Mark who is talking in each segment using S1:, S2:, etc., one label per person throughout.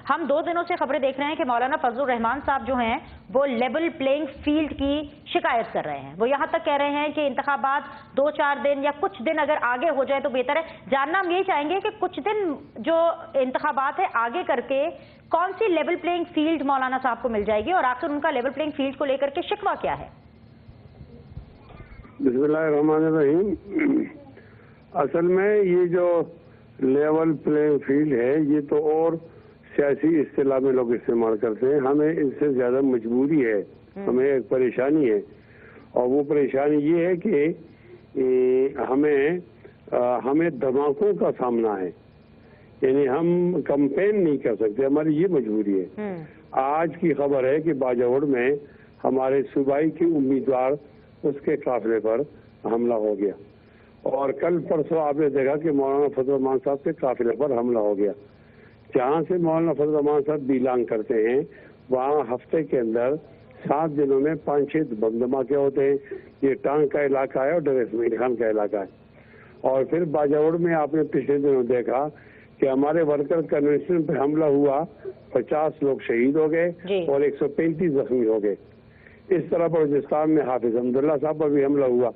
S1: ہم 2 دنوں سے خبریں دیکھ رہے ہیں کہ مولانا فضل الرحمان صاحب جو ہیں وہ لیول پلینگ فیلڈ کی شکایت کر رہے ہیں. وہ یہاں تک کہہ رہے ہیں کہ انتخابات 2-4 دن یا کچھ دن اگر آگے ہو جائے تو بہتر ہے. جاننا ہم یہی چاہیں گے کہ کچھ دن جو انتخابات ہے آگے کر کے کون سی لیول پلینگ فیلڈ مولانا صاحب کو مل جائے گی اور آخر ان کا لیول پلینگ فیلڈ کو لے کر کے شکوہ کیا ہے؟
S2: بسم اللہ الرحمن الرحیم. اصل میں یہ جو لیول پلینگ فیلڈ ہے یہ تو اور سیاسی اصطلاح میں لوگ استعمال کرتے ہیں. ہمیں اس سے زیادہ مجبوری ہے, ہمیں ایک پریشانی ہے, اور وہ پریشانی یہ ہے کہ ہمیں دھماکوں کا سامنا ہے. یعنی ہم کمپین نہیں کر سکتے, ہماری یہ مجبوری ہے. آج کی خبر ہے کہ باجوڑ میں ہمارے صوبائی کے امیدوار اس کے قافلے پر حملہ ہو گیا, اور کل پرسوں آپ نے دیکھا کہ مولانا فضل الرحمان صاحب کے قافلے پر حملہ ہو گیا. جہاں سے مولانا فضل الرحمان صاحب بلانگ کرتے ہیں وہاں ہفتے کے اندر 7 دنوں میں 5-6 بم دھماکے ہوتے ہیں. یہ ٹانگ کا علاقہ ہے اور ڈر اسماعیل خان کا علاقہ ہے. اور پھر باجوڑ میں آپ نے پچھلے دنوں دیکھا کہ ہمارے ورکر کنونشن پہ حملہ ہوا, 50 لوگ شہید ہو گئے اور 135 زخمی ہو گئے. اس طرح بلوچستان میں حافظ حمداللہ صاحب پر بھی حملہ ہوا.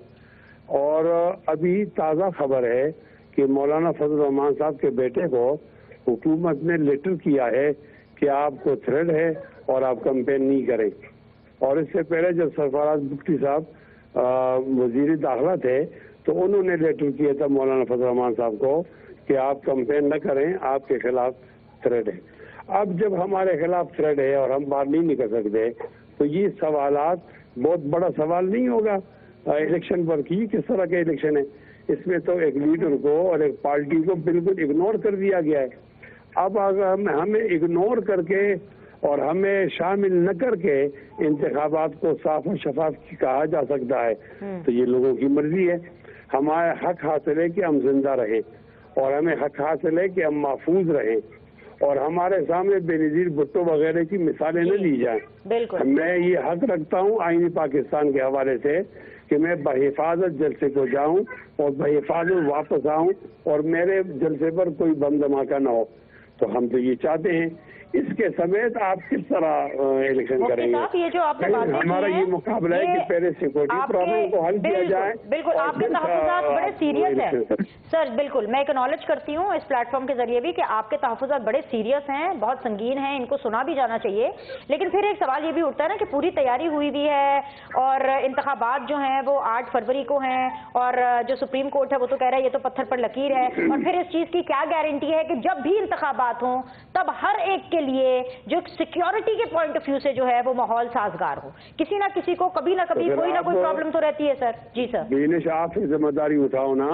S2: اور ابھی تازہ خبر ہے کہ مولانا فضل الرحمان صاحب کے بیٹے کو حکومت نے لیٹر کیا ہے کہ آپ کو تھریڈ ہے اور آپ کمپین نہیں کریں. اور اس سے پہلے جب سرفراز بگٹی صاحب وزیر داخلہ تھے تو انہوں نے لیٹر کیا تھا مولانا فضل الرحمان صاحب کو کہ آپ کمپین نہ کریں, آپ کے خلاف تھریڈ ہے. اب جب ہمارے خلاف تھریڈ ہے اور ہم باہر نہیں نکل سکتے تو یہ سوالات بہت بڑا سوال نہیں ہوگا الیکشن پر کی کس طرح کا الیکشن ہے. اس میں تو ایک لیڈر کو اور ایک پارٹی کو بالکل اگنور کر دیا گیا ہے. اب اگر ہمیں اگنور کر کے اور ہمیں شامل نہ کر کے انتخابات کو صاف و شفاف کہا جا سکتا ہے تو یہ لوگوں کی مرضی ہے. ہمارا حق حاصل ہے کہ ہم زندہ رہیں, اور ہمیں حق حاصل ہے کہ ہم محفوظ رہیں, اور ہمارے سامنے بے نظیر بھٹو وغیرہ کی مثالیں نہ لی جائیں. میں یہ حق رکھتا ہوں آئین پاکستان کے حوالے سے کہ میں بحفاظت جلسے کو جاؤں اور بحفاظت واپس آؤں اور میرے جلسے پر کوئی بم دھماکہ نہ ہو. تو ہم تو یہ چاہتے ہیں. اس کے سمیت آپ کس طرح الیکشن کریں گے؟
S1: یہ جو آپ نے باتیں
S2: ہمارا یہ مقابلہ ہے کہ پہلے سیکورٹی پرابلم کو حل کیا جائے.
S1: بالکل آپ کے تحفظات بڑے سیریس ہیں سر. بالکل میں اکنالج کرتی ہوں اس پلیٹ فارم کے ذریعے بھی کہ آپ کے تحفظات بڑے سیریس ہیں, بہت سنگین ہیں, ان کو سنا بھی جانا چاہیے. لیکن پھر ایک سوال یہ بھی اٹھتا ہے نا کہ پوری تیاری ہوئی بھی ہے اور انتخابات جو ہیں وہ 8 فروری کو ہیں, اور جو سپریم کورٹ ہے وہ تو کہہ رہا ہے یہ تو پتھر پر لکیر ہے. اور پھر اس چیز کی کیا گارنٹی ہے کہ جب بھی انتخابات ہوں تب ہر ایک کے لیے جو سیکیورٹی کے پوائنٹ آف ویو سے جو ہے وہ ماحول سازگار ہو؟ کسی نہ کسی کو کبھی نہ کبھی کوئی نہ کوئی پرابلم تو رہتی ہے سر. جی سر.
S2: بینش آپ ذمہ داری اٹھاؤ نا.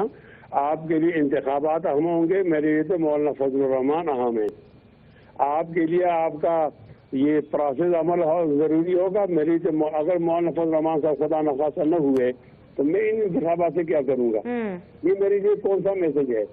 S2: آپ کے لیے انتخابات اہم ہوں گے, میرے لیے تو مولانا فضل الرحمان اہم ہے. آپ کے لیے آپ کا یہ پروسیس عمل ضروری ہوگا. میری تو اگر مولانا فضل الرحمان صاحب خدا نخواستہ نہ ہوئے تو میں ان انتخابات سے کیا کروں گا؟ یہ میرے لیے کون سا میسج ہے؟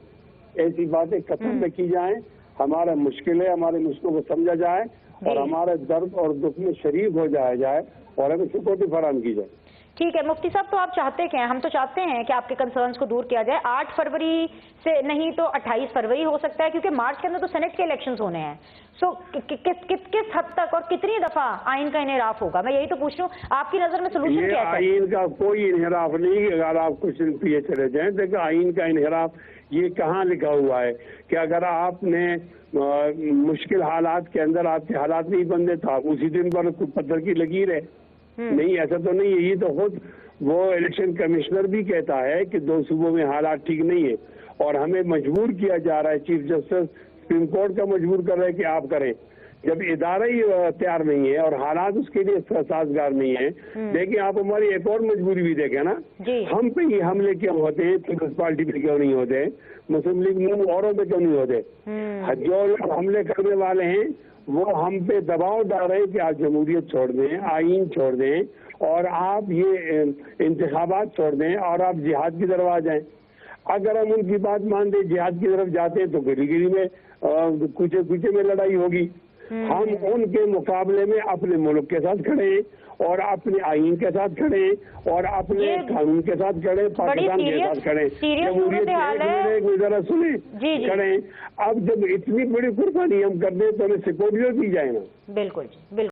S2: ایسی باتیں قسم میں کی جائیں, ہمارا مشکل ہے, ہمارے مشکلوں کو سمجھا جائے اور ہمارے درد اور دکھ میں شریک ہو جائے اور ہمیں سپورٹ فراہم کی جائے.
S1: ٹھیک ہے مفتی صاحب, تو آپ چاہتے کیا ہیں؟ ہم تو چاہتے ہیں کہ آپ کے کنسرنز کو دور کیا جائے. 8 فروری سے نہیں تو 28 فروری ہو سکتا ہے, کیونکہ مارچ کے اندر تو سینٹ کے الیکشنز ہونے ہیں. سو کس حد تک اور کتنی دفعہ آئین کا انحراف ہوگا؟ میں یہی تو پوچھ رہا ہوں, آپ کی نظر میں سلوشن کیا ہے؟
S2: آئین کا کوئی انحراف نہیں. اگر آپ کچھ پیچھے چلے جائیں دیکھیں آئین کا انحراف یہ کہاں لکھا ہوا ہے کہ اگر آپ نے مشکل حالات کے اندر آپ کے حالات نہیں بندے تو آپ اسی دن پر پتھر کی لکیر ہے؟ نہیں, ایسا تو نہیں ہے. یہ تو خود وہ الیکشن کمشنر بھی کہتا ہے کہ 2 صوبوں میں حالات ٹھیک نہیں ہے اور ہمیں مجبور کیا جا رہا ہے. چیف جسٹس سپریم کورٹ کا مجبور کر رہے ہیں کہ آپ کریں, جب ادارہ ہی تیار نہیں ہے اور حالات اس کے لیے سازگار نہیں ہے. لیکن آپ ہماری ایک اور مجبوری بھی دیکھیں نا, ہم پہ ہی حملے کیوں ہوتے ہیں؟ پیپلز پارٹی پہ کیوں نہیں ہوتے؟ مسلم لیگ نون اوروں پہ کیوں نہیں ہوتے؟ جو لوگ حملے کرنے والے ہیں وہ ہم پہ دباؤ ڈال رہے ہیں کہ آپ جمہوریت چھوڑ دیں, آئین چھوڑ دیں اور آپ یہ انتخابات چھوڑ دیں اور آپ جہاد کی طرف آ جائیں. اگر ہم ان کی بات مان دیں, جہاد کی طرف جاتے ہیں تو گلی گلی میں کوچے کوچے میں لڑائی ہوگی. ہم ان کے مقابلے میں اپنے ملک کے ساتھ کھڑے ہیں اور اپنے آئین کے ساتھ کھڑے اور اپنے قانون کے ساتھ کھڑے، پاکستان کے ساتھ کھڑے، جمہوریت ذرا سنیں کھڑے۔ اب جب اتنی بڑی قربانی ہم کر دیں تو ہمیں سیکورٹی دی جائے نا۔
S1: بالکل بالکل